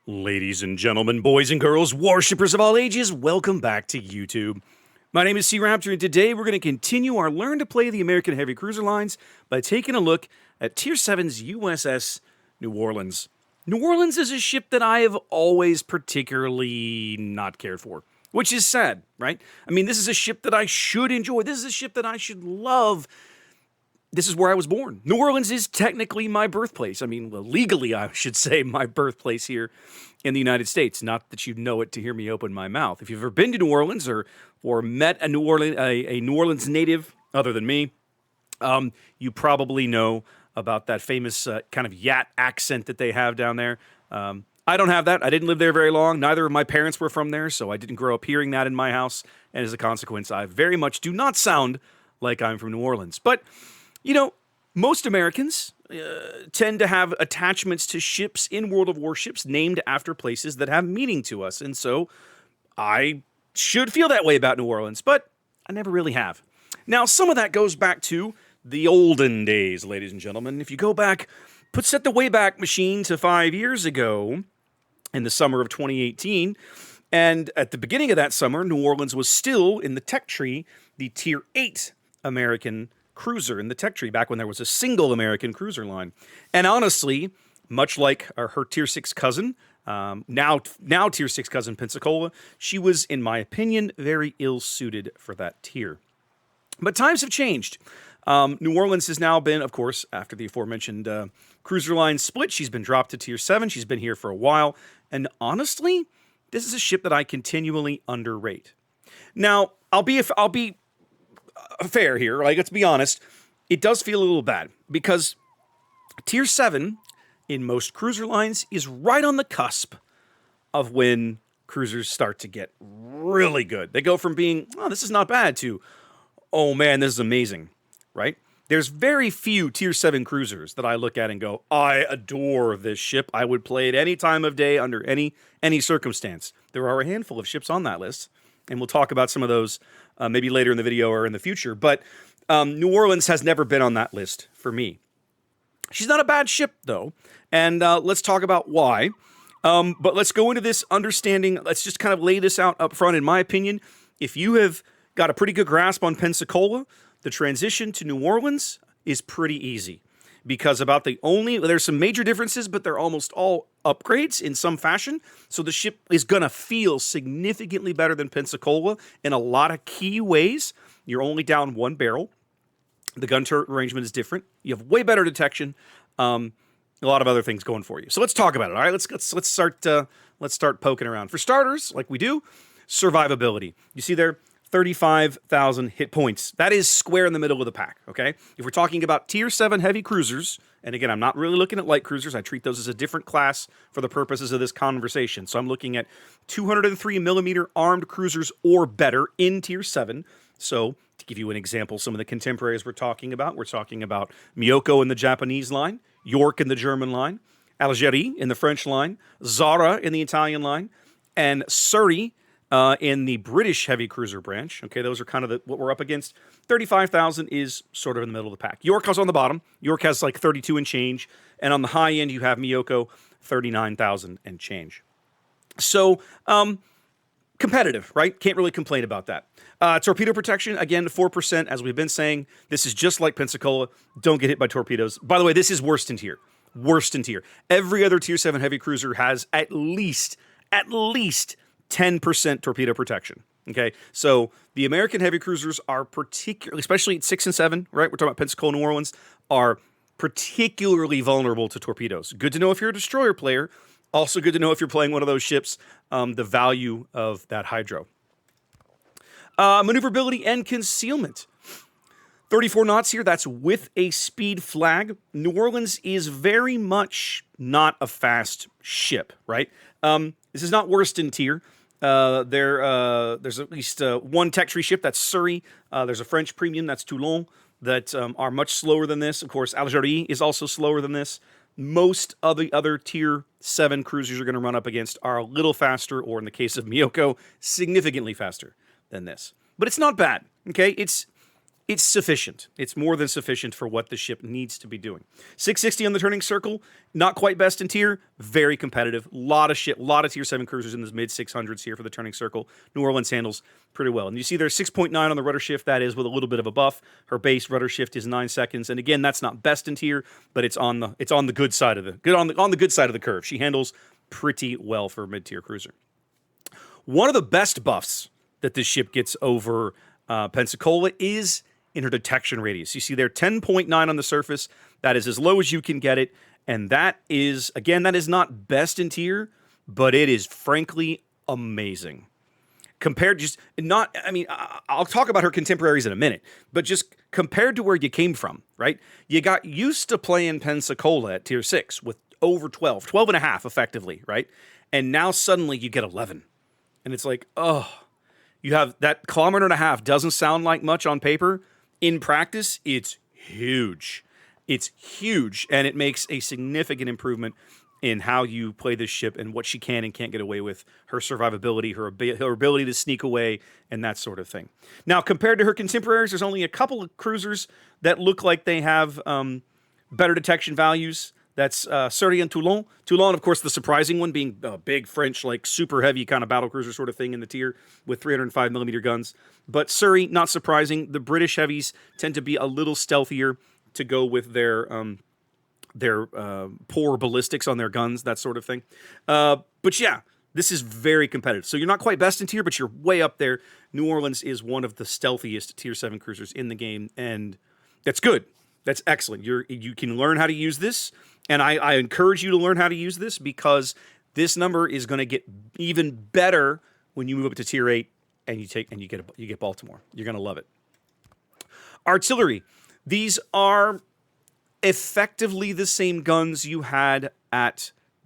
Ladies and gentlemen, boys and girls, worshippers of all ages, welcome back to YouTube. My name is SeaRaptor, and today we're going to continue our Learn to Play the American Heavy Cruiser lines by taking a look at Tier VII's USS New Orleans. New Orleans is a ship that I have always particularly not cared for, which is sad, right? I mean, this is a ship that I should enjoy. This is a ship that I should love. This is where I was born. New Orleans is technically my birthplace. I mean, well, legally, I should say my birthplace here in the United States. Not that you know it to hear me open my mouth. If you've ever been to New Orleans or met a New Orleans native other than me, you probably know about that famous kind of Yat accent that they have down there. I don't have that. I didn't live there very long. Neither of my parents were from there, so I didn't grow up hearing that in my house. And as a consequence, I very much do not sound like I'm from New Orleans. But you know, most Americans tend to have attachments to ships in World of Warships named after places that have meaning to us. And so I should feel that way about New Orleans, but I never really have. Now, some of that goes back to the olden days, ladies and gentlemen. If you go back, set the Wayback Machine to 5 years ago in the summer of 2018, and at the beginning of that summer, New Orleans was still in the tech tree, the Tier VIII American cruiser in the tech tree, back when there was a single American cruiser line. And honestly, much like her Tier 6 cousin, now Tier 6 cousin Pensacola, she was, in my opinion, very ill-suited for that tier. But times have changed. New Orleans has now been, of course, after the aforementioned cruiser line split, she's been dropped to Tier 7. She's been here for a while. And honestly, this is a ship that I continually underrate. Now, I'll be fair here, like, let's be honest, it does feel a little bad because Tier 7 in most cruiser lines is right on the cusp of when cruisers start to get really good. They go from being, oh, this is not bad, to, oh man, this is amazing, right? There's very few Tier 7 cruisers that I look at and go, I adore this ship. I would play it any time of day under any circumstance. There are a handful of ships on that list, and we'll talk about some of those maybe later in the video or in the future. But New Orleans has never been on that list for me. She's not a bad ship, though, and let's talk about why. But let's go into this understanding. Let's just kind of lay this out up front. In my opinion, if you have got a pretty good grasp on Pensacola, the transition to New Orleans is pretty easy. Because there's some major differences, but they're almost all upgrades in some fashion. So the ship is going to feel significantly better than Pensacola in a lot of key ways. You're only down one barrel. The gun turret arrangement is different. You have way better detection. A lot of other things going for you. So let's talk about it. All right, let's start poking around. For starters, like we do, survivability. You see there, 35,000 hit points. That is square in the middle of the pack, okay? If we're talking about Tier 7 heavy cruisers, and again, I'm not really looking at light cruisers. I treat those as a different class for the purposes of this conversation. So I'm looking at 203 millimeter armed cruisers or better in Tier 7. So to give you an example, some of the contemporaries we're talking about Miyoko in the Japanese line, York in the German line, Algerie in the French line, Zara in the Italian line, and Surrey in the British heavy cruiser branch. Okay, those are kind of what we're up against. 35,000 is sort of in the middle of the pack. York is on the bottom. York has like 32 and change. And on the high end, you have Miyoko, 39,000 and change. So, competitive, right? Can't really complain about that. Torpedo protection, again, 4%. As we've been saying, this is just like Pensacola. Don't get hit by torpedoes. By the way, this is worst in tier. Worst in tier. Every other Tier 7 heavy cruiser has at least 10% torpedo protection. Okay, so the American heavy cruisers are particularly, especially at 6 and 7, right? We're talking about Pensacola, New Orleans, are particularly vulnerable to torpedoes. Good to know if you're a destroyer player. Also good to know if you're playing one of those ships, the value of that hydro. Maneuverability and concealment. 34 knots here, that's with a speed flag. New Orleans is very much not a fast ship, right? This is not worst in tier. There's at least one tech tree ship, that's Surrey. There's a French premium, that's Toulon, that are much slower than this. Of course, Algerie is also slower than this. Most of the other Tier 7 cruisers you're going to run up against are a little faster, or in the case of Miyoko, significantly faster than this. But it's not bad, okay? it's sufficient. It's more than sufficient for what the ship needs to be doing. 660 on the turning circle, not quite best in tier, very competitive. Lot of Tier 7 cruisers in the mid 600s here for the turning circle. New Orleans handles pretty well. And you see there's 6.9 on the rudder shift. That is with a little bit of a buff. Her base rudder shift is 9 seconds. And again, that's not best in tier, but it's on the good side of the good side of the curve. She handles pretty well for a mid-tier cruiser. One of the best buffs that this ship gets over Pensacola is in her detection radius. You see there 10.9 on the surface. That is as low as you can get it. And that is, again, that is not best in tier, but it is frankly amazing. Compared just not, I mean, I'll talk about her contemporaries in a minute, but just compared to where you came from, right? You got used to playing Pensacola at tier 6 with over 12 and a half effectively, right? And now suddenly you get 11. And it's like, oh, you have that kilometer and a half doesn't sound like much on paper. In practice, it's huge. It's huge, and it makes a significant improvement in how you play this ship and what she can and can't get away with, her survivability, her ability to sneak away, and that sort of thing. Now, compared to her contemporaries, there's only a couple of cruisers that look like they have better detection values. That's Surrey and Toulon. Toulon, of course, the surprising one, being a big French, like super heavy kind of battle cruiser sort of thing in the tier with 305 millimeter guns. But Surrey, not surprising. The British heavies tend to be a little stealthier to go with their poor ballistics on their guns, that sort of thing. But yeah, this is very competitive. So you're not quite best in tier, but you're way up there. New Orleans is one of the stealthiest tier 7 cruisers in the game, and that's good. That's excellent. You can learn how to use this. And I encourage you to learn how to use this because this number is going to get even better when you move up to tier 8 and you get Baltimore. You're going to love it. Artillery. These are effectively the same guns you had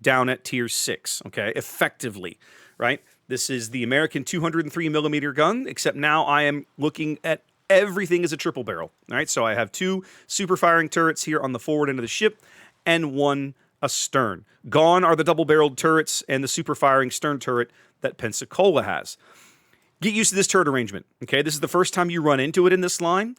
down at tier 6. Okay, effectively, right? This is the American 203 millimeter gun, except now I am looking at everything as a triple barrel. All right, so I have 2 super firing turrets here on the forward end of the ship, and 1 astern. Gone are the double-barreled turrets and the super-firing stern turret that Pensacola has. Get used to this turret arrangement, okay? This is the first time you run into it in this line.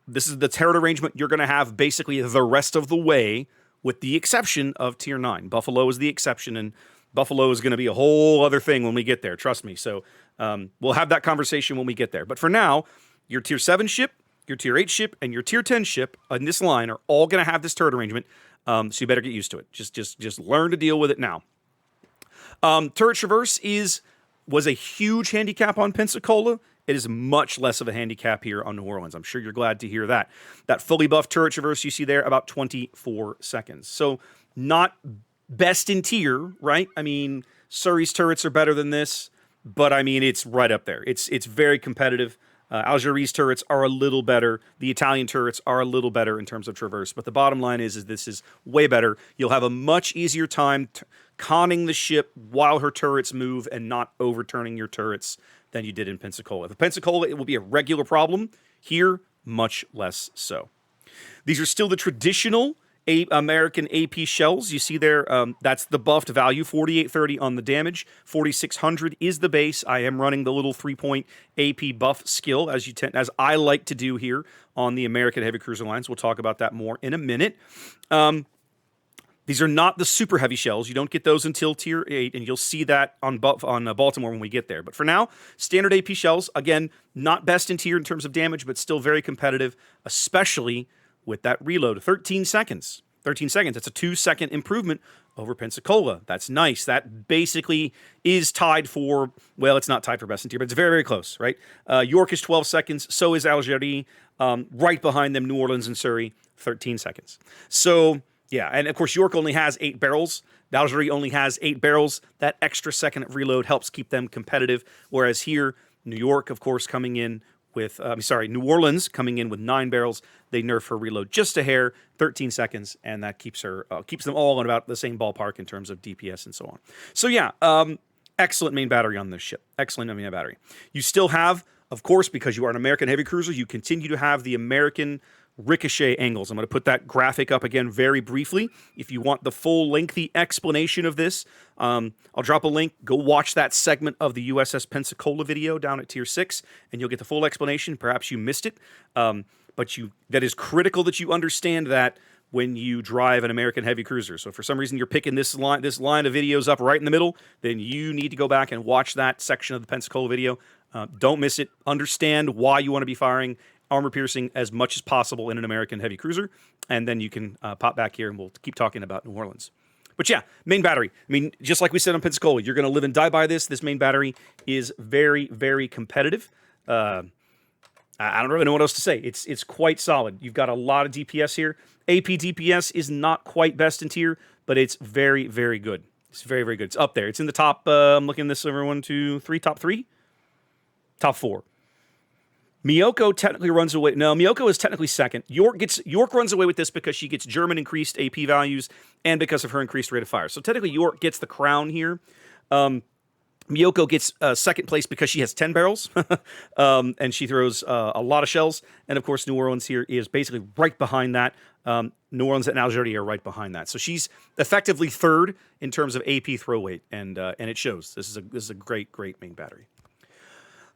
This is the turret arrangement you're going to have basically the rest of the way, with the exception of Tier 9. Buffalo is the exception, and Buffalo is going to be a whole other thing when we get there, trust me. So we'll have that conversation when we get there. But for now, your Tier 7 ship, your Tier 8 ship, and your Tier 10 ship in this line are all going to have this turret arrangement. So you better get used to it. Just learn to deal with it now. Turret traverse was a huge handicap on Pensacola. It is much less of a handicap here on New Orleans. I'm sure you're glad to hear that. That fully buffed turret traverse you see there, about 24 seconds. So not best in tier, right? I mean, Surrey's turrets are better than this, but I mean, it's right up there. It's very competitive. Algeri's turrets are a little better. The Italian turrets are a little better in terms of traverse. But the bottom line is this is way better. You'll have a much easier time conning the ship while her turrets move and not overturning your turrets than you did in Pensacola. The Pensacola, it will be a regular problem. Here, much less so. These are still the traditional American AP shells. You see there, that's the buffed value, 4830 on the damage, 4600 is the base. I am running the little 3-point AP buff skill, as I like to do here on the American Heavy Cruiser lines. We'll talk about that more in a minute. These are not the super heavy shells. You don't get those until Tier 8, and you'll see that on Baltimore when we get there. But for now, standard AP shells, again, not best in tier in terms of damage, but still very competitive, especially with that reload. 13 seconds. 13 seconds. That's a 2-second improvement over Pensacola. That's nice. That basically is tied for, well, it's not tied for best in tier, but it's very, very close, right? York is 12 seconds. So is Algerie. Right behind them, New Orleans and Surrey, 13 seconds. So, yeah, and of course, York only has 8 barrels. Algerie only has 8 barrels. That extra second of reload helps keep them competitive. Whereas here, New York, of course, coming in with, New Orleans coming in with 9 barrels. They nerf her reload just a hair, 13 seconds, and that keeps them all in about the same ballpark in terms of DPS and so on. So yeah, excellent main battery on this ship. Excellent main battery. You still have, of course, because you are an American heavy cruiser, you continue to have the American ricochet angles. I'm going to put that graphic up again very briefly. If you want the full lengthy explanation of this, I'll drop a link. Go watch that segment of the USS Pensacola video down at Tier 6, and you'll get the full explanation. Perhaps you missed it, but that is critical that you understand that when you drive an American heavy cruiser. So if for some reason you're picking this line of videos up right in the middle, then you need to go back and watch that section of the Pensacola video. Don't miss it. Understand why you want to be firing armor piercing as much as possible in an American heavy cruiser, and then you can pop back here and we'll keep talking about New Orleans. But yeah, main battery. I mean, just like we said on Pensacola, you're going to live and die by this. This main battery is very, very competitive. I don't really know what else to say. It's quite solid. You've got a lot of DPS here. AP DPS is not quite best in tier, but it's very, very good. It's very, very good. It's up there. It's in the top, I'm looking at this over 1, 2, 3, top 3? Top 4. Miyoko technically runs away. No, Miyoko is technically second. York runs away with this because she gets German increased AP values and because of her increased rate of fire. So technically York gets the crown here. Miyoko gets second place because she has 10 barrels, and she throws a lot of shells. And of course, New Orleans here is basically right behind that. New Orleans and Algeria are right behind that. So she's effectively third in terms of AP throw weight, and it shows. This is a great, great main battery.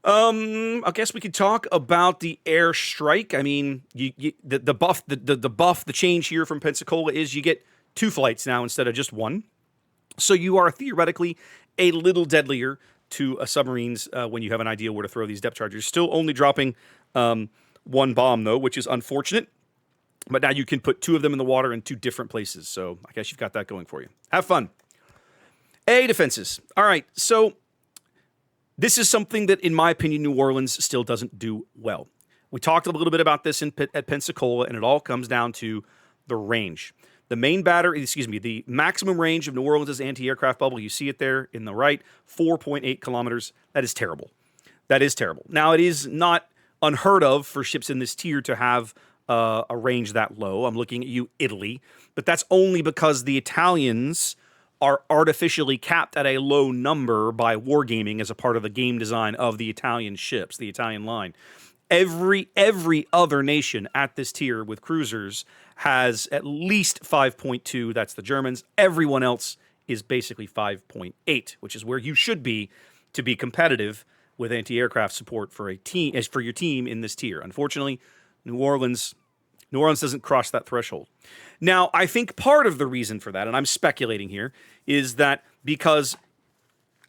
I guess we could talk about the airstrike. I mean, the change here from Pensacola is you get 2 flights now instead of just 1. So you are theoretically a little deadlier to submarines when you have an idea where to throw these depth charges. Still only dropping 1 bomb, though, which is unfortunate. But now you can put 2 of them in the water in 2 different places. So I guess you've got that going for you. Have fun. A defenses. All right, so this is something that, in my opinion, New Orleans still doesn't do well. We talked a little bit about this at Pensacola, and it all comes down to the range. The the maximum range of New Orleans' anti-aircraft bubble, you see it there in the right, 4.8 kilometers. That is terrible. That is terrible. Now, it is not unheard of for ships in this tier to have a range that low. I'm looking at you, Italy. But that's only because the Italians are artificially capped at a low number by wargaming as a part of the game design of the Italian ships, the Italian line. Every other nation at this tier with cruisers has at least 5.2. That's the Germans. Everyone else is basically 5.8, which is where you should be to be competitive with anti-aircraft support for your team in this tier. Unfortunately, New Orleans doesn't cross that threshold. Now, I think part of the reason for that, and I'm speculating here, is that because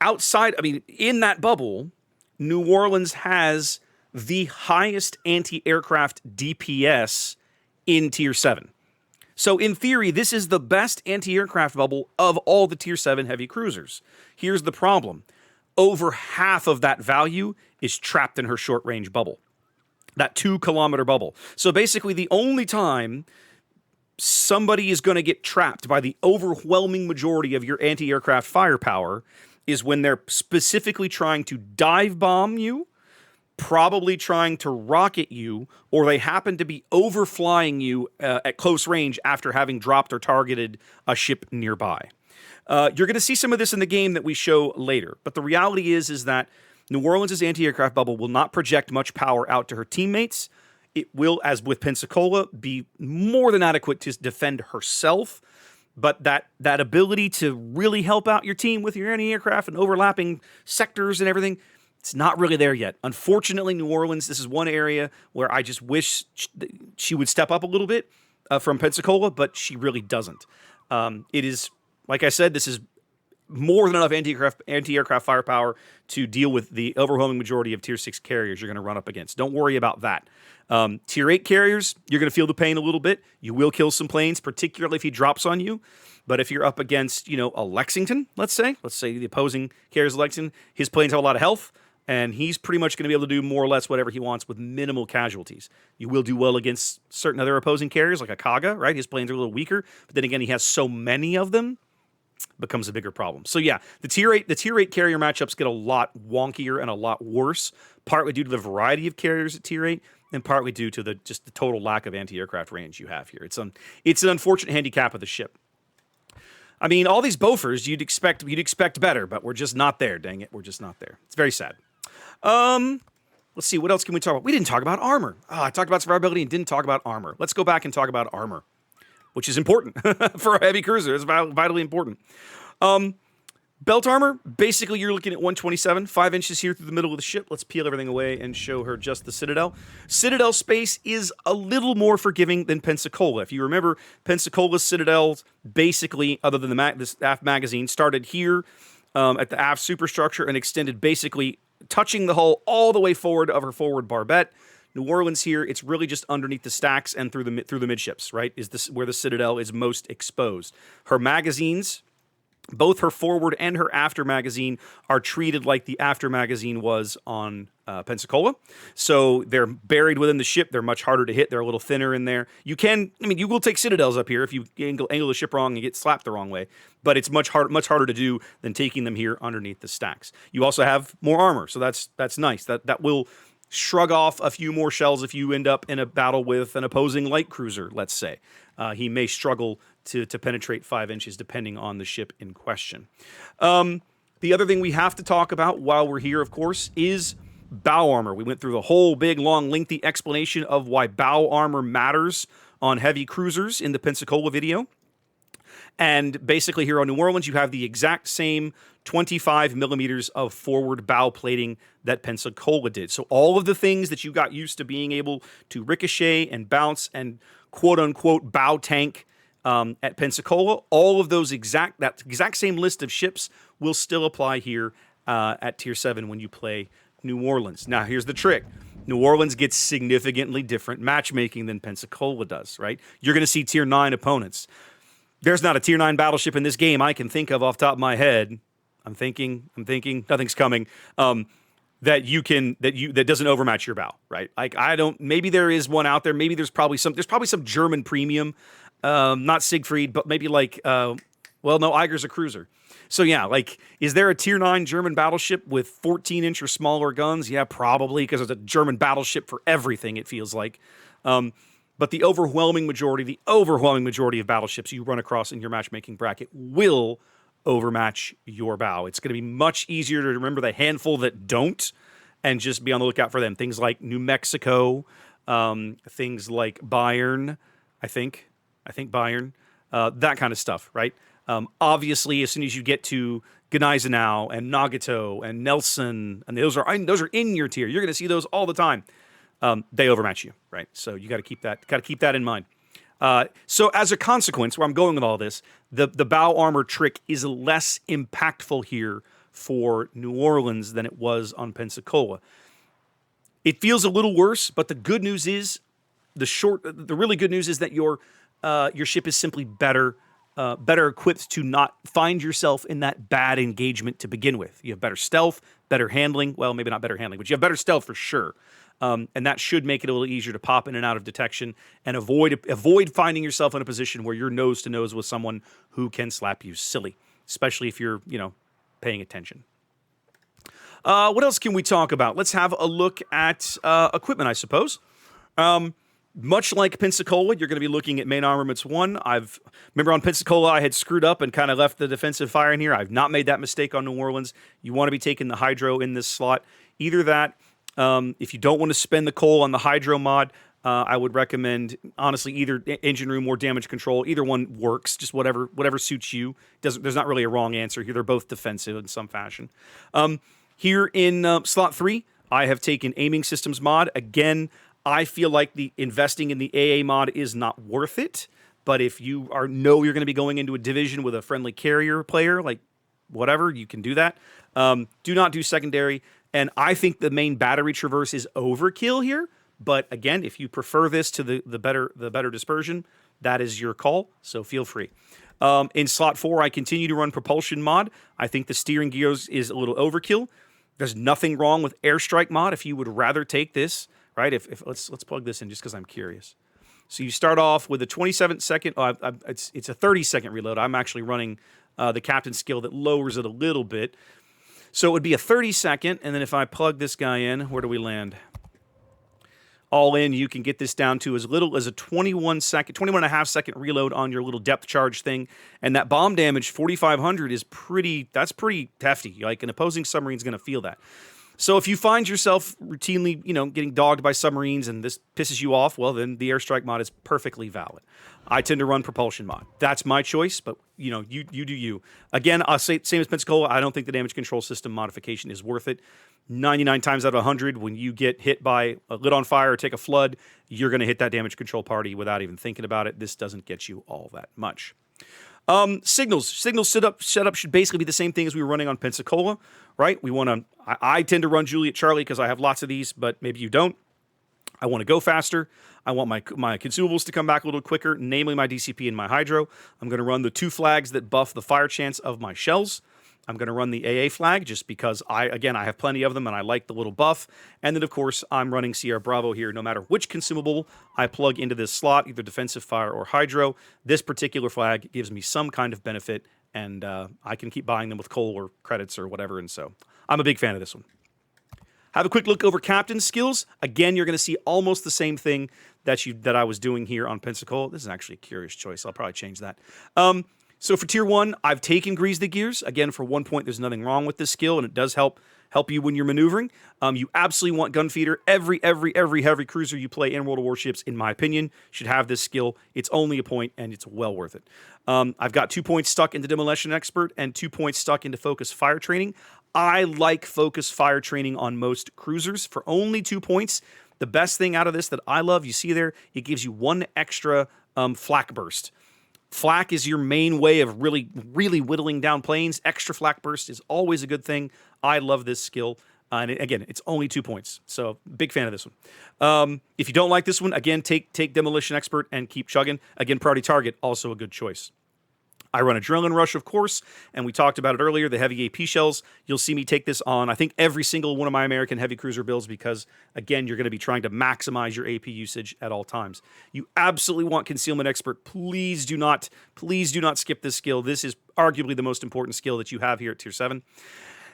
in that bubble, New Orleans has the highest anti-aircraft DPS in Tier 7. So in theory, this is the best anti-aircraft bubble of all the Tier 7 heavy cruisers. Here's the problem. Over half of that value is trapped in her short-range bubble. That 2-kilometer bubble. So basically, the only time somebody is going to get trapped by the overwhelming majority of your anti-aircraft firepower is when they're specifically trying to dive bomb you, probably trying to rocket you, or they happen to be overflying you at close range after having dropped or targeted a ship nearby. You're going to see some of this in the game that we show later, but the reality is that New Orleans' anti-aircraft bubble will not project much power out to her teammates. It will, as with Pensacola, be more than adequate to defend herself, but that ability to really help out your team with your anti-aircraft and overlapping sectors and everything, it's not really there yet. Unfortunately, New Orleans, this is one area where I just wish she would step up a little bit from Pensacola, but she really doesn't. It is, like I said, this is more than enough anti-aircraft firepower to deal with the overwhelming majority of Tier 6 carriers you're going to run up against. Don't worry about that. Tier 8 carriers, you're going to feel the pain a little bit. You will kill some planes, particularly if he drops on you. But if you're up against, a Lexington, let's say the opposing carrier's Lexington, his planes have a lot of health, and he's pretty much going to be able to do more or less whatever he wants with minimal casualties. You will do well against certain other opposing carriers, like a Kaga, right? His planes are a little weaker, but then again, he has so many of them, becomes a bigger problem. So yeah, the tier 8 carrier matchups get a lot wonkier and a lot worse, partly due to the variety of carriers at tier 8 and partly due to the total lack of anti-aircraft range you have here. It's an unfortunate handicap of the ship. I mean, all these Bofors, you'd expect better, but we're just not there, dang it. We're just not there. It's very sad. Let's see, what else can we talk about? We didn't talk about armor. Oh, I talked about survivability and didn't talk about armor. Let's go back and talk about armor, which is important for a heavy cruiser. It's vitally important. Belt armor, basically you're looking at 127, 5 inches here through the middle of the ship. Let's peel everything away and show her just the Citadel. Citadel space is a little more forgiving than Pensacola. If you remember, Pensacola's Citadels, basically, other than this aft magazine, started here at the aft superstructure and extended basically touching the hull all the way forward of her forward barbette. New Orleans here, it's really just underneath the stacks and through the midships, right? Is this where the Citadel is most exposed. Her magazines, both her forward and her after magazine, are treated like the after magazine was on Pensacola. So they're buried within the ship. They're much harder to hit. They're a little thinner in there. You will take Citadels up here if you angle the ship wrong and get slapped the wrong way. But it's much harder to do than taking them here underneath the stacks. You also have more armor, so that's nice. That will shrug off a few more shells if you end up in a battle with an opposing light cruiser, let's say. He may struggle to penetrate 5 inches depending on the ship in question. The other thing we have to talk about while we're here, of course, is bow armor. We went through the whole big, long, lengthy explanation of why bow armor matters on heavy cruisers in the Pensacola video. And basically here on New Orleans, you have the exact same 25 millimeters of forward bow plating that Pensacola did. So all of the things that you got used to being able to ricochet and bounce and quote-unquote bow tank at Pensacola, all of those that exact same list of ships will still apply here at Tier 7 when you play New Orleans. Now, here's the trick. New Orleans gets significantly different matchmaking than Pensacola does, right? You're going to see Tier 9 opponents. There's not a Tier 9 battleship in this game I can think of off the top of my head. I'm thinking, nothing's coming. That doesn't overmatch your bow, right? Like maybe there is one out there. Maybe there's probably some German premium, not Siegfried, but maybe Eiger's a cruiser. So yeah, is there a Tier 9 German battleship with 14-inch or smaller guns? Yeah, probably, because there's a German battleship for everything, it feels like. But the overwhelming majority of battleships you run across in your matchmaking bracket will overmatch your bow. It's going to be much easier to remember the handful that don't and just be on the lookout for them. Things like New Mexico, things like Bayern, I think Bayern, that kind of stuff, right? Obviously, as soon as you get to Gneisenau and Nagato and Nelson, and those are in your tier, you're going to see those all the time. They overmatch you, right? So you got to keep that in mind. So as a consequence, where I'm going with all this, the bow armor trick is less impactful here for New Orleans than it was on Pensacola. It feels a little worse, but the good news is the really good news is that your ship is simply better equipped to not find yourself in that bad engagement to begin with. You have better stealth, better handling. Well, maybe not better handling, but you have better stealth for sure. And that should make it a little easier to pop in and out of detection and avoid finding yourself in a position where you're nose to nose with someone who can slap you silly, especially if you're, paying attention. What else can we talk about? Let's have a look at equipment, I suppose. Much like Pensacola, you're going to be looking at main armaments 1. Remember on Pensacola, I had screwed up and kind of left the defensive fire in here. I've not made that mistake on New Orleans. You want to be taking the hydro in this slot. Either that, if you don't want to spend the coal on the hydro mod, I would recommend, honestly, either engine room or damage control. Either one works, just whatever suits you. There's not really a wrong answer here. They're both defensive in some fashion. Here in slot 3, I have taken aiming systems mod. Again, I feel like the investing in the AA mod is not worth it. But if you know you're going to be going into a division with a friendly carrier player, like whatever, you can do that. Do not do secondary. And I think the main battery traverse is overkill here. But again, if you prefer this to the better dispersion, that is your call. So feel free. In slot 4, I continue to run propulsion mod. I think the steering gears is a little overkill. There's nothing wrong with airstrike mod if you would rather take this, right? If let's plug this in just because I'm curious. So you start off with a 27-second. It's a 30-second reload. I'm actually running the captain skill that lowers it a little bit. So it would be a 30-second, and then if I plug this guy in, where do we land? All in, you can get this down to as little as a 21 and a half second reload on your little depth charge thing. And that bomb damage, 4,500, that's pretty hefty. Like an opposing submarine's going to feel that. So if you find yourself routinely, getting dogged by submarines and this pisses you off, well, then the airstrike mod is perfectly valid. I tend to run propulsion mod. That's my choice, but you do you. Again, I'll say same as Pensacola. I don't think the damage control system modification is worth it. 99 times out of 100, when you get hit by a lit on fire or take a flood, you're going to hit that damage control party without even thinking about it. This doesn't get you all that much. Signals setup should basically be the same thing as we were running on Pensacola, right? I tend to run Juliet Charlie because I have lots of these, but maybe you don't. I want to go faster. I want my consumables to come back a little quicker, namely my DCP and my Hydro. I'm going to run the 2 flags that buff the fire chance of my shells. I'm going to run the AA flag just because I have plenty of them and I like the little buff. And then, of course, I'm running Sierra Bravo here no matter which consumable I plug into this slot, either defensive fire or Hydro. This particular flag gives me some kind of benefit, and I can keep buying them with coal or credits or whatever. And so I'm a big fan of this one. Have a quick look over Captain's skills. Again, you're going to see almost the same thing that I was doing here on Pensacola. This is actually a curious choice. I'll probably change that. So for Tier 1, I've taken Grease the Gears. Again, for 1 point, there's nothing wrong with this skill, and it does help you when you're maneuvering. You absolutely want Gunfeeder. Every heavy cruiser you play in World of Warships, in my opinion, should have this skill. It's only a point, and it's well worth it. I've got 2 points stuck into Demolition Expert and 2 points stuck into Focus Fire Training. I like Focus Fire Training on most cruisers for only 2 points. The best thing out of this that I love, you see there, it gives you 1 extra flak burst. Flak is your main way of really whittling down planes. Extra flak burst is always a good thing. I love this skill. And again, it's only 2 points. So big fan of this one. If you don't like this one, again, take Demolition Expert and keep chugging. Again, Priority Target, also a good choice. I run Adrenaline Rush, of course, and we talked about it earlier, the heavy AP shells. You'll see me take this on, I think, every single one of my American heavy cruiser builds because, again, you're going to be trying to maximize your AP usage at all times. You absolutely want Concealment Expert. Please do not skip this skill. This is arguably the most important skill that you have here at Tier 7.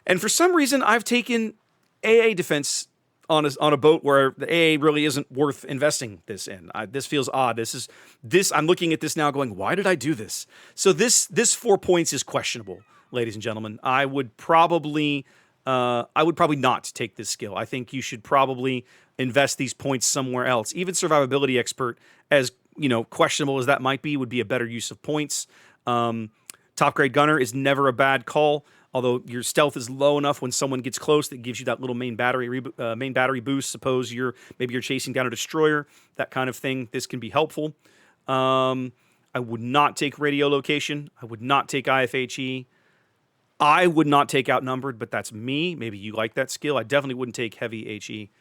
And for some reason, I've taken AA Defense on a boat where the AA really isn't worth investing this in. This feels odd. I'm looking at this now going, why did I do this? So this 4 points is questionable, ladies and gentlemen. I would probably not take this skill. I think you should probably invest these points somewhere else. Even Survivability Expert, as questionable as that might be, would be a better use of points. Top Grade Gunner is never a bad call. Although your stealth is low enough when someone gets close that gives you that little main battery boost. Suppose maybe you're chasing down a destroyer, that kind of thing. This can be helpful. I would not take radio location. I would not take IFHE. I would not take outnumbered, but that's me. Maybe you like that skill. I definitely wouldn't take heavy HE.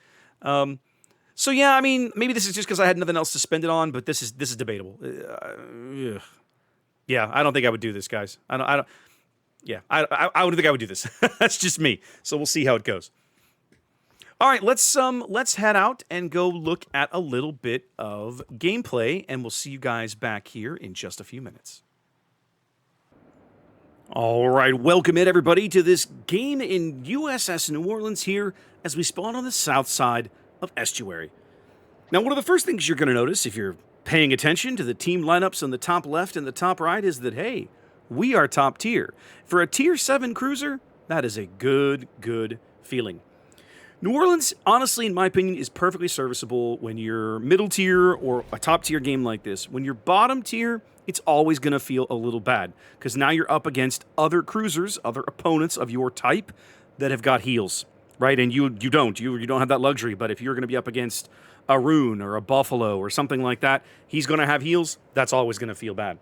So yeah, I mean, maybe this is just because I had nothing else to spend it on, but this is debatable. Yeah, I don't think I would do this, guys. I don't think I would do this. That's just me. So we'll see how it goes. All right, let's head out and go look at a little bit of gameplay, and we'll see you guys back here in just a few minutes. All right, welcome in everybody to this game in USS New Orleans here as we spawn on the south side of Estuary. Now, one of the first things you're going to notice if you're paying attention to the team lineups on the top left and the top right is that, hey, we are top tier. For a Tier 7 cruiser, that is a good feeling. New Orleans, honestly, in my opinion, is perfectly serviceable when you're middle tier or a top tier game like this. When you're bottom tier, it's always going to feel a little bad because now you're up against other cruisers, other opponents of your type that have got heals, right? And you don't have that luxury. But if you're going to be up against a Rune or a Buffalo or something like that, he's going to have heals. That's always going to feel bad.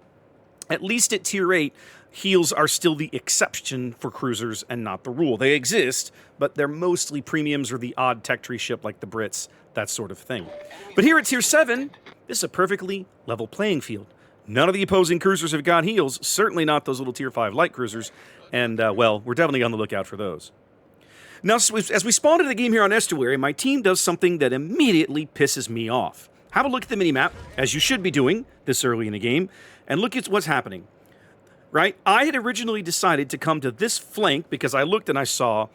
At least at Tier 8, heals are still the exception for cruisers and not the rule. They exist, but they're mostly premiums or the odd tech tree ship like the Brits, that sort of thing. But here at Tier 7, this is a perfectly level playing field. None of the opposing cruisers have got heals, certainly not those little Tier 5 light cruisers, and, well, we're definitely on the lookout for those. Now, as we spawn into the game here on Estuary, my team does something that immediately pisses me off. Have a look at the minimap, as you should be doing this early in the game, and look at what's happening, right? I had originally decided to come to this flank because I looked and I saw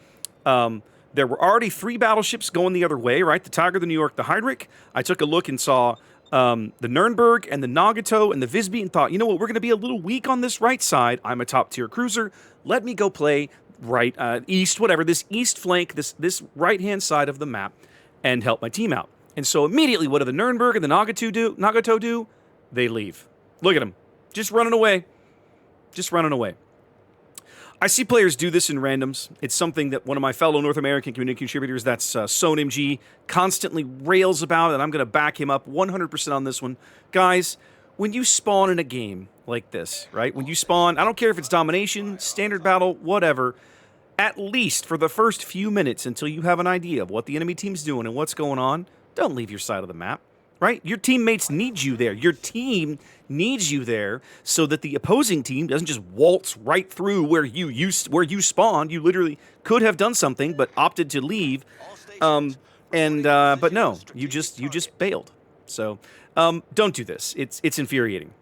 there were already 3 battleships going the other way, right? The Tiger, the New York, the Heinrich. I took a look and saw the Nürnberg and the Nagato and the Visby and thought, you know what, we're going to be a little weak on this right side. I'm a top tier cruiser. Let me go play right, east, whatever, this east flank, this right-hand side of the map, and help my team out. And so immediately, what do the Nuremberg and the Nagato do? They leave. Look at them. Just running away. Just running away. I see players do this in randoms. It's something that one of my fellow North American community contributors, that's ZOMG, constantly rails about, and I'm going to back him up 100% on this one. Guys, when you spawn in a game like this, right? When you spawn, I don't care if it's domination, standard battle, whatever, at least for the first few minutes until you have an idea of what the enemy team's doing and what's going on, don't leave your side of the map, right? Your teammates need you there. Your team needs you there so that the opposing team doesn't just waltz right through where you spawned. You literally could have done something but opted to leave, but no, you just bailed. So don't do this. It's infuriating.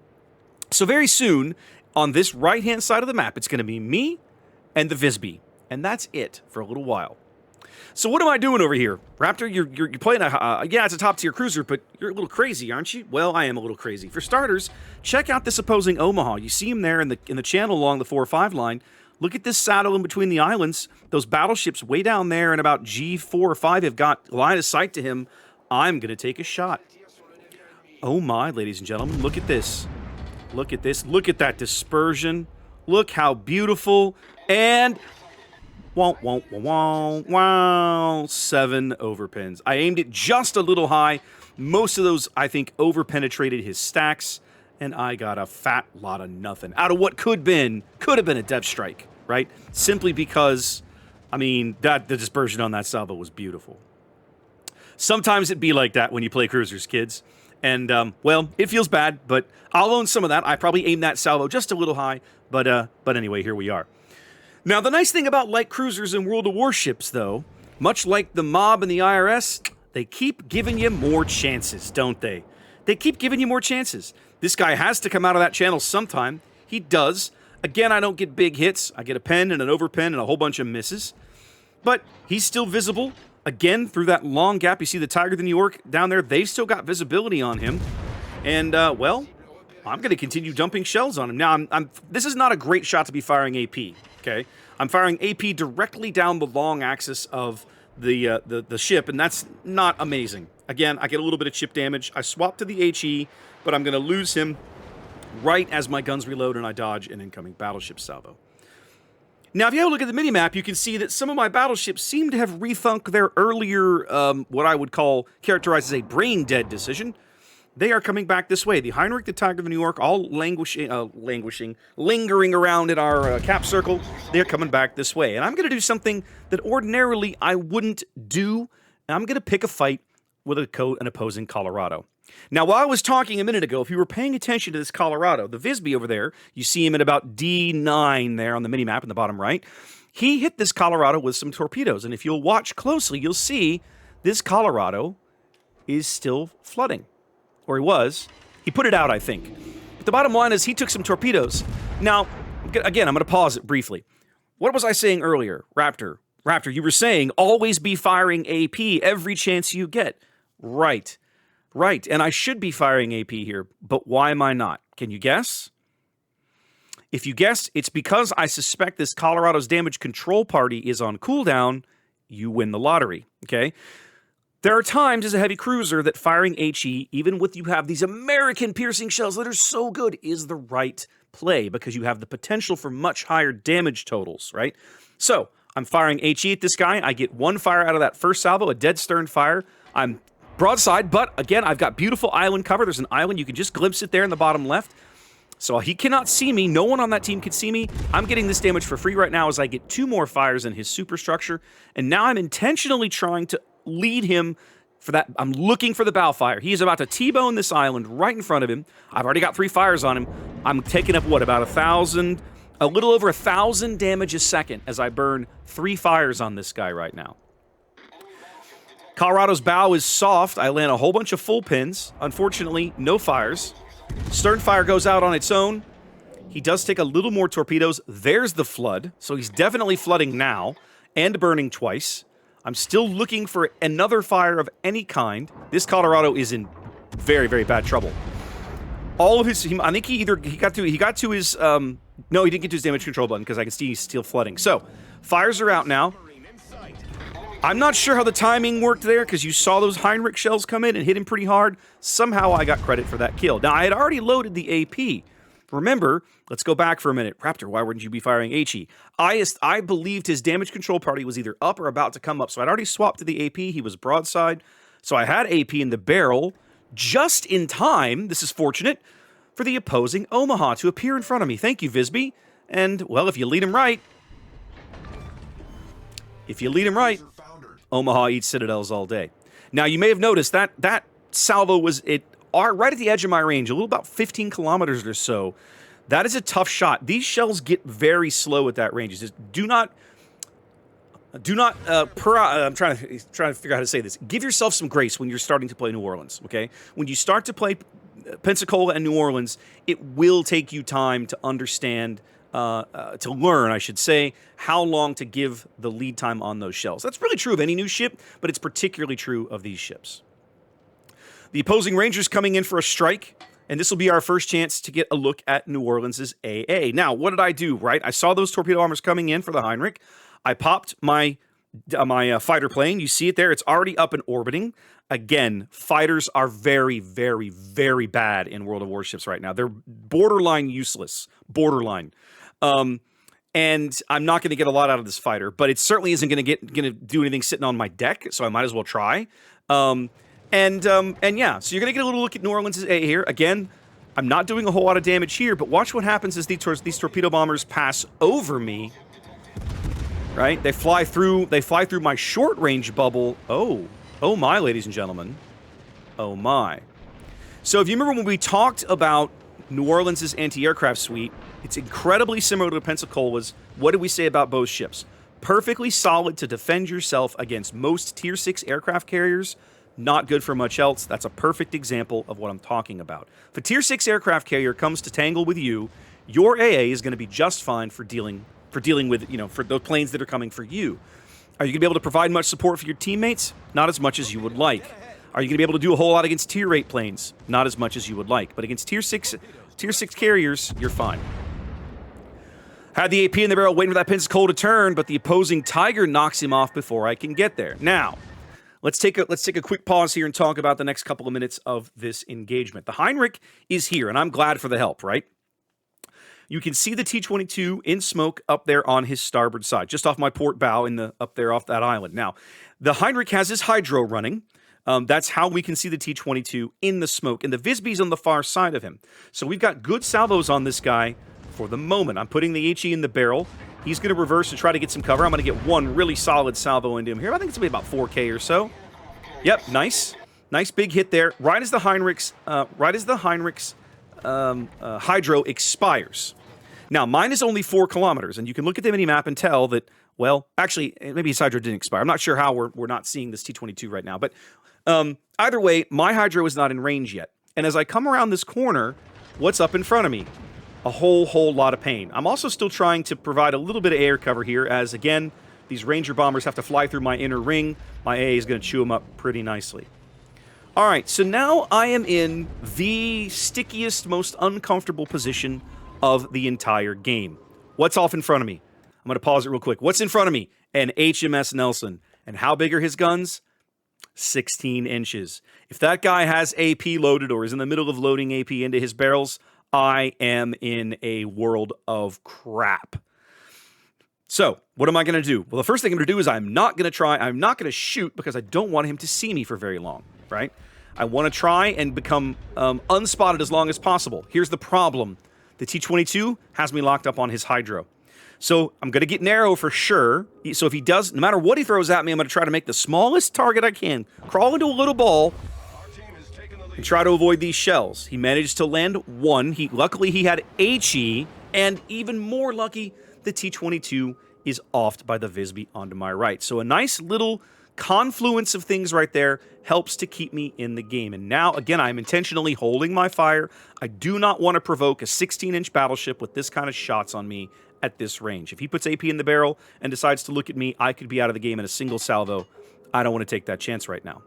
So very soon on this right-hand side of the map, it's going to be me and the Visby, and that's it for a little while. So what am I doing over here? Raptor, you're playing yeah, it's a top-tier cruiser, but you're a little crazy, aren't you? Well, I am a little crazy. For starters, check out this opposing Omaha. You see him there in the channel along the 4 or 5 line. Look at this saddle in between the islands. Those battleships way down there and about G4 or 5 have got line of sight to him. I'm going to take a shot. Oh my, ladies and gentlemen, look at this. Look at this. Look at that dispersion. Look how beautiful. And... wow, 7 overpins. I aimed it just a little high. Most of those, I think, over-penetrated his stacks, and I got a fat lot of nothing out of what could have been a depth strike, right? Simply because, I mean, the dispersion on that salvo was beautiful. Sometimes it'd be like that when you play cruisers, kids. And, well, it feels bad, but I'll own some of that. I probably aimed that salvo just a little high, but anyway, here we are. Now, the nice thing about light cruisers in World of Warships, though, much like the mob and the IRS, they keep giving you more chances, don't they? They keep giving you more chances. This guy has to come out of that channel sometime. He does. Again, I don't get big hits. I get a pen and an overpen and a whole bunch of misses. But he's still visible. Again, through that long gap, you see the Tiger of the New York down there. They've still got visibility on him. And, well, I'm going to continue dumping shells on him. Now, this is not a great shot to be firing AP. Okay, I'm firing AP directly down the long axis of the ship, and that's not amazing. Again, I get a little bit of chip damage. I swap to the HE, but I'm going to lose him right as my guns reload and I dodge an incoming battleship salvo. Now, if you have a look at the minimap, you can see that some of my battleships seem to have rethunk their earlier, what I would characterize as a brain-dead decision. They are coming back this way. The Heinrich, the Tiger of New York, all lingering around in our cap circle. They're coming back this way. And I'm going to do something that ordinarily I wouldn't do. I'm going to pick a fight with an opposing Colorado. Now, while I was talking a minute ago, if you were paying attention to this Colorado, the Visby over there, you see him at about D9 there on the minimap in the bottom right. He hit this Colorado with some torpedoes. And if you'll watch closely, you'll see this Colorado is still flooding. Or he was. He put it out, I think. But the bottom line is he took some torpedoes. Now, again, I'm going to pause it briefly. What was I saying earlier? Raptor, you were saying always be firing AP every chance you get. Right. And I should be firing AP here, but why am I not? Can you guess? If you guessed, it's because I suspect this Colorado's damage control party is on cooldown. You win the lottery, okay? There are times as a heavy cruiser that firing HE, even with you have these American piercing shells that are so good, is the right play because you have the potential for much higher damage totals, right? So, I'm firing HE at this guy. I get 1 fire out of that first salvo, a dead stern fire. I'm broadside, but again, I've got beautiful island cover. There's an island. You can just glimpse it there in the bottom left. So he cannot see me. No one on that team can see me. I'm getting this damage for free right now as I get 2 more fires in his superstructure. And now I'm intentionally trying to lead him for that. I'm looking for the bow fire. He is about to T-bone this island right in front of him. I've already got 3 fires on him. I'm taking up, what, about 1,000, a little over 1,000 damage a second as I burn 3 fires on this guy right now. Colorado's bow is soft. I land a whole bunch of full pins. Unfortunately, no fires. Stern fire goes out on its own. He does take a little more torpedoes. There's the flood. So he's definitely flooding now and burning twice. I'm still looking for another fire of any kind. This Colorado is in very, very bad trouble. all of his, I think he got to his, no, he didn't get to his damage control button because I can see he's still flooding. So, fires are out now. I'm not sure how the timing worked there because you saw those Heinrich shells come in and hit him pretty hard. Somehow I got credit for that kill. Now, I had already loaded the AP. Remember, let's go back for a minute. Raptor, why wouldn't you be firing HE? I believed his damage control party was either up or about to come up, so I'd already swapped to the AP. He was broadside, so I had AP in the barrel just in time, this is fortunate, for the opposing Omaha to appear in front of me. Thank you, Visby. And, well, if you lead him right, Omaha eats citadels all day. Now, you may have noticed that salvo was right at the edge of my range, a little about 15 kilometers or so. That is a tough shot. These shells get very slow at that range. Just do not. I'm trying to figure out how to say this. Give yourself some grace when you're starting to play New Orleans. Okay, when you start to play Pensacola and New Orleans, it will take you time to understand. To learn, I should say, how long to give the lead time on those shells. That's really true of any new ship, but it's particularly true of these ships. The opposing Rangers coming in for a strike, and this will be our first chance to get a look at New Orleans' AA. Now, what did I do, right? I saw those torpedo bombers coming in for the Heinrich. I popped my fighter plane. You see it there. It's already up and orbiting. Again, fighters are very, very, very bad in World of Warships right now. They're borderline useless. Borderline. And I'm not going to get a lot out of this fighter, but it certainly isn't going to do anything sitting on my deck, so I might as well try. And yeah, so you're going to get a little look at New Orleans' A here. Again, I'm not doing a whole lot of damage here, but watch what happens as these torpedo bombers pass over me. Right? They fly through my short range bubble. Oh my, ladies and gentlemen. Oh my. So if you remember when we talked about New Orleans' anti-aircraft suite, it's incredibly similar to Pensacola's. What did we say about both ships? Perfectly solid to defend yourself against most Tier 6 aircraft carriers. Not good for much else. That's a perfect example of what I'm talking about. If a Tier 6 aircraft carrier comes to tangle with you, your AA is going to be just fine for dealing with, for the planes that are coming for you. Are you going to be able to provide much support for your teammates? Not as much as you would like. Are you going to be able to do a whole lot against Tier 8 planes? Not as much as you would like. But against Tier 6 carriers, you're fine. Had the AP in the barrel waiting for that Pensacola to turn, but the opposing Tiger knocks him off before I can get there. Now, let's take a quick pause here and talk about the next couple of minutes of this engagement. The Heinrich is here, and I'm glad for the help, right? You can see the T-22 in smoke up there on his starboard side, just off my port bow up there off that island. Now, the Heinrich has his hydro running. That's how we can see the T-22 in the smoke, and the Visby's on the far side of him. So we've got good salvos on this guy for the moment. I'm putting the HE in the barrel. He's going to reverse to try to get some cover. I'm going to get one really solid salvo into him here. I think it's going to be about 4K or so. Yep, nice. Nice big hit there. Right as the Heinrich's hydro expires. Now, mine is only 4 kilometers, and you can look at the mini-map and tell that, well, actually, maybe his hydro didn't expire. I'm not sure how we're not seeing this T-22 right now, but either way, my hydro is not in range yet. And as I come around this corner, what's up in front of me? A whole lot of pain. I'm also still trying to provide a little bit of air cover here, as, again, these Ranger bombers have to fly through my inner ring. My AA is going to chew them up pretty nicely. All right, so now I am in the stickiest, most uncomfortable position of the entire game. What's off in front of me? I'm going to pause it real quick. What's in front of me? An HMS Nelson. And how big are his guns? 16 inches. If that guy has AP loaded or is in the middle of loading AP into his barrels, I am in a world of crap. So, what am I going to do? Well, the first thing I'm going to do is I'm not going to shoot because I don't want him to see me for very long, right? I want to try and become unspotted as long as possible. Here's the problem. The T-22 has me locked up on his hydro. So I'm going to get narrow for sure. So if he does, no matter what he throws at me, I'm going to try to make the smallest target I can. Crawl into a little ball and try to avoid these shells. He managed to land one. Luckily, he had HE, and even more lucky, the T-22 is offed by the Visby onto my right. So a nice little confluence of things right there helps to keep me in the game. And now, again, I'm intentionally holding my fire. I do not want to provoke a 16-inch battleship with this kind of shots on me at this range. If he puts AP in the barrel and decides to look at me, I could be out of the game in a single salvo. I don't want to take that chance right now.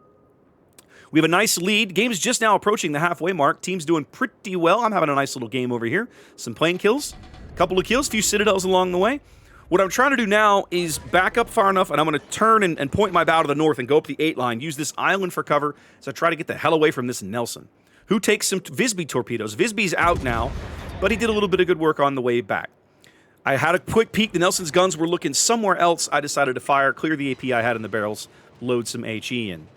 We have a nice lead. Game's just now approaching the halfway mark. Team's doing pretty well. I'm having a nice little game over here. Some plane kills, a couple of kills, a few citadels along the way. What I'm trying to do now is back up far enough, and I'm going to turn and point my bow to the north and go up the 8 line, use this island for cover, so I try to get the hell away from this Nelson, who takes some Visby torpedoes. Visby's out now, but he did a little bit of good work on the way back. I had a quick peek. The Nelson's guns were looking somewhere else. I decided to fire, clear the AP I had in the barrels, load some HE in.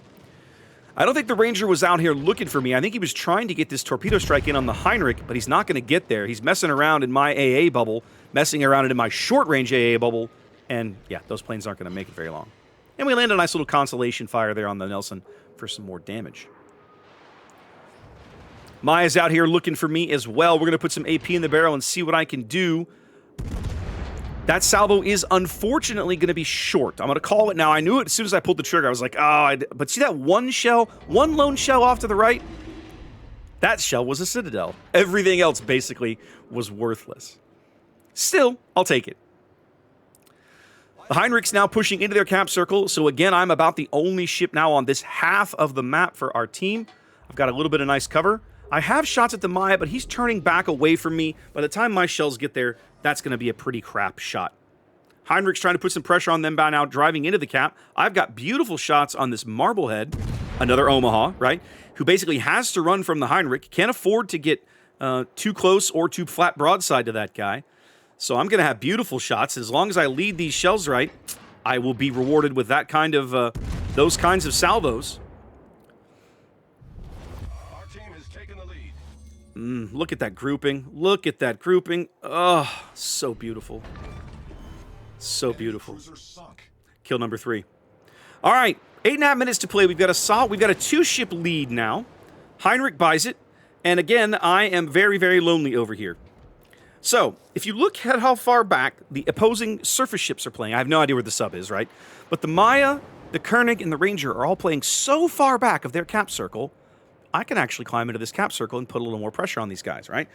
I don't think the Ranger was out here looking for me. I think he was trying to get this torpedo strike in on the Heinrich, but he's not going to get there. He's messing around in my AA bubble, messing around in my short-range AA bubble, and yeah, those planes aren't going to make it very long. And we land a nice little consolation fire there on the Nelson for some more damage. Maya's out here looking for me as well. We're going to put some AP in the barrel and see what I can do. That salvo is unfortunately going to be short. I'm going to call it now. I knew it as soon as I pulled the trigger. I was like, oh, but see that one shell, one lone shell off to the right? That shell was a citadel. Everything else basically was worthless. Still, I'll take it. The Heinrich's now pushing into their cap circle. So again, I'm about the only ship now on this half of the map for our team. I've got a little bit of nice cover. I have shots at the Maya, but he's turning back away from me. By the time my shells get there, that's going to be a pretty crap shot. Heinrich's trying to put some pressure on them by now, driving into the cap. I've got beautiful shots on this Marblehead, another Omaha, right? Who basically has to run from the Heinrich. Can't afford to get too close or too flat broadside to that guy. So I'm going to have beautiful shots. As long as I lead these shells right, I will be rewarded with that kind of, those kinds of salvos. Look at that grouping. Look at that grouping. Oh, so beautiful. So beautiful. Kill number 3. All right, 8.5 minutes to play. We've got a 2-ship lead now. Heinrich buys it. And again, I am very, very lonely over here. So, if you look at how far back the opposing surface ships are playing, I have no idea where the sub is, right? But the Maya, the Koenig, and the Ranger are all playing so far back of their cap circle, I can actually climb into this cap circle and put a little more pressure on these guys, right?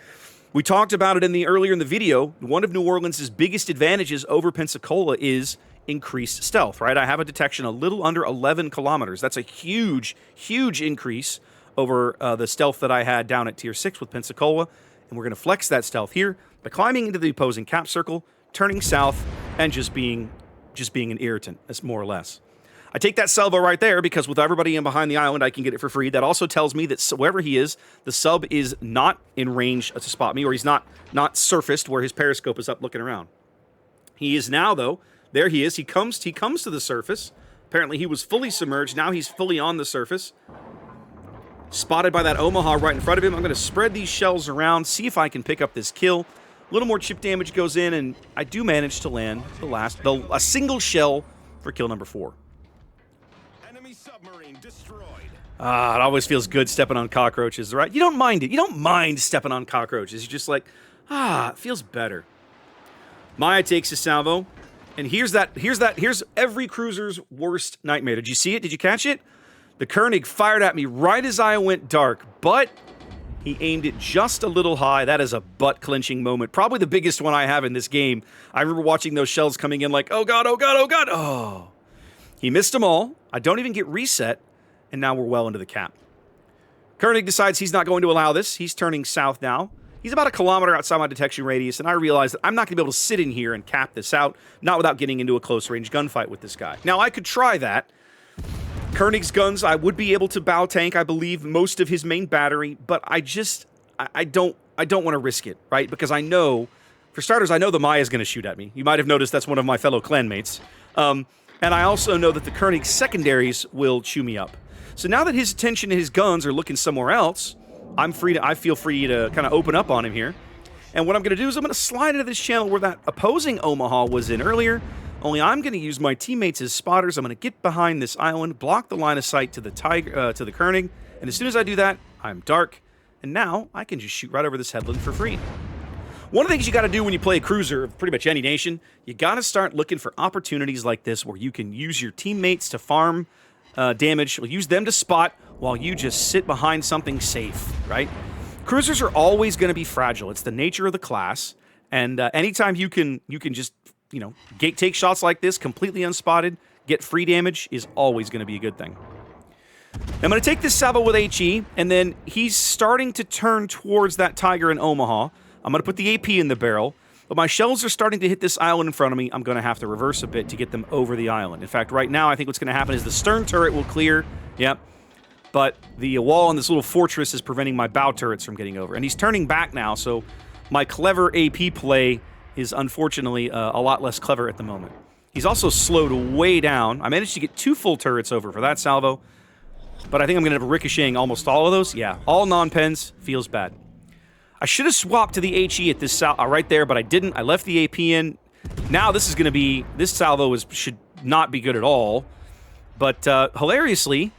We talked about it earlier in the video. One of New Orleans' biggest advantages over Pensacola is increased stealth, right? I have a detection a little under 11 kilometers. That's a huge, huge increase over the stealth that I had down at Tier 6 with Pensacola. And we're going to flex that stealth here by climbing into the opposing cap circle, turning south, and just being an irritant, that's more or less. I take that salvo right there because with everybody in behind the island, I can get it for free. That also tells me that wherever he is, the sub is not in range to spot me, or he's not surfaced where his periscope is up looking around. He is now, though. There he is. He comes to the surface. Apparently, he was fully submerged. Now he's fully on the surface. Spotted by that Omaha right in front of him. I'm going to spread these shells around, see if I can pick up this kill. A little more chip damage goes in, and I do manage to land a single shell for kill number 4. It always feels good stepping on cockroaches, right? You don't mind it. You don't mind stepping on cockroaches. You're just like, it feels better. Maya takes a salvo, and here's every cruiser's worst nightmare. Did you see it? Did you catch it? The Koenig fired at me right as I went dark, but he aimed it just a little high. That is a butt-clenching moment. Probably the biggest one I have in this game. I remember watching those shells coming in like, oh God, oh God, oh God. Oh. He missed them all. I don't even get reset, and now we're well into the cap. Koenig decides he's not going to allow this. He's turning south now. He's about a kilometer outside my detection radius, and I realize that I'm not going to be able to sit in here and cap this out, not without getting into a close-range gunfight with this guy. Now, I could try that. Koenig's guns, I would be able to bow tank, I believe, most of his main battery, but I don't want to risk it, right? Because I know, for starters, I know the Maya's going to shoot at me. You might have noticed that's one of my fellow clanmates. And I also know that the Koenig secondaries will chew me up. So now that his attention and his guns are looking somewhere else, I feel free to kind of open up on him here. And what I'm going to do is I'm going to slide into this channel where that opposing Omaha was in earlier, only I'm going to use my teammates as spotters. I'm going to get behind this island, block the line of sight to the Koenig, and as soon as I do that, I'm dark, and now I can just shoot right over this headland for free. One of the things you got to do when you play a cruiser of pretty much any nation, you got to start looking for opportunities like this where you can use your teammates to farm damage, use them to spot while you just sit behind something safe, right? Cruisers are always going to be fragile. It's the nature of the class, and anytime you can just, take shots like this completely unspotted, get free damage is always going to be a good thing. I'm going to take this salvo with HE, and then he's starting to turn towards that Tiger in Omaha. I'm going to put the AP in the barrel, but my shells are starting to hit this island in front of me. I'm going to have to reverse a bit to get them over the island. In fact, right now, I think what's going to happen is the stern turret will clear. Yep. But the wall in this little fortress is preventing my bow turrets from getting over. And he's turning back now, so my clever AP play is unfortunately a lot less clever at the moment. He's also slowed way down. I managed to get 2 full turrets over for that salvo, but I think I'm going to have ricocheting almost all of those. Yeah, all non-pens. Feels bad. I should have swapped to the HE at this right there, but I didn't. I left the AP in. Now this is going to be... This salvo should not be good at all. But hilariously,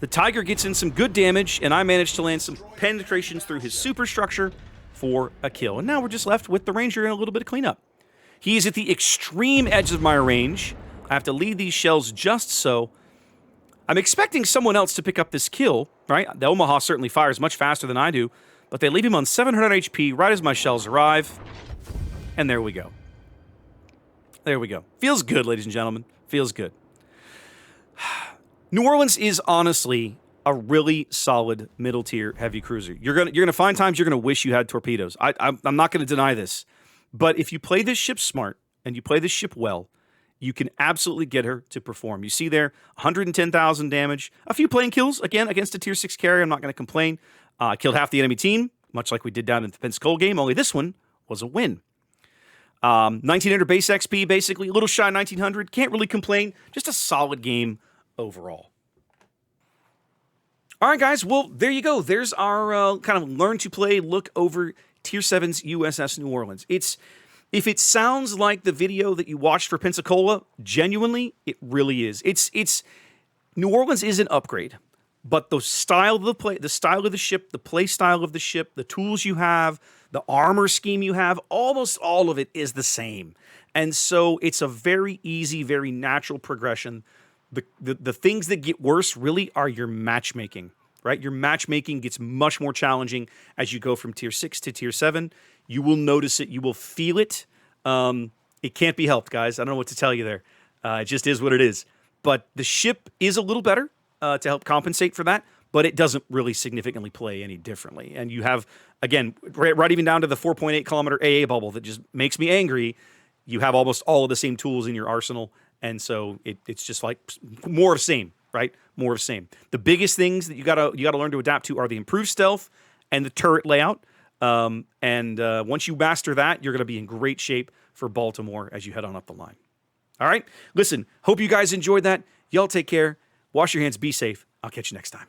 the Tiger gets in some good damage, and I managed to land some penetrations through his superstructure for a kill. And now we're just left with the Ranger and a little bit of cleanup. He is at the extreme edge of my range. I have to lead these shells just so. I'm expecting someone else to pick up this kill, right? The Omaha certainly fires much faster than I do, but they leave him on 700 HP right as my shells arrive. And there we go. There we go. Feels good, ladies and gentlemen. Feels good. New Orleans is honestly a really solid middle-tier heavy cruiser. You're gonna find times you're gonna wish you had torpedoes. I'm not gonna deny this. But if you play this ship smart and you play this ship well, you can absolutely get her to perform. You see there, 110,000 damage. A few plane kills, again, against a Tier 6 carrier. I'm not going to complain. Killed half the enemy team, much like we did down in the Pensacola game, only this one was a win. 1900 base XP, basically. A little shy 1900. Can't really complain. Just a solid game overall. All right, guys. Well, there you go. There's our kind of learn to play look over Tier 7's USS New Orleans. If it sounds like the video that you watched for Pensacola, genuinely, it really is. It's New Orleans is an upgrade, but the style of the play, the style of the ship, the play style of the ship, the tools you have, the armor scheme you have, almost all of it is the same. And so it's a very easy, very natural progression. The things that get worse really are your matchmaking. Right? Your matchmaking gets much more challenging as you go from Tier 6 to Tier 7. You will notice it. You will feel it. It can't be helped, guys. I don't know what to tell you there. It just is what it is. But the ship is a little better to help compensate for that, but it doesn't really significantly play any differently. And you have, again, right even down to the 4.8 kilometer AA bubble that just makes me angry. You have almost all of the same tools in your arsenal, and so it's just like more of the same. Right? More of the same. The biggest things that you gotta learn to adapt to are the improved stealth and the turret layout. Once you master that, you're gonna be in great shape for Baltimore as you head on up the line. All right? Listen, hope you guys enjoyed that. Y'all take care. Wash your hands. Be safe. I'll catch you next time.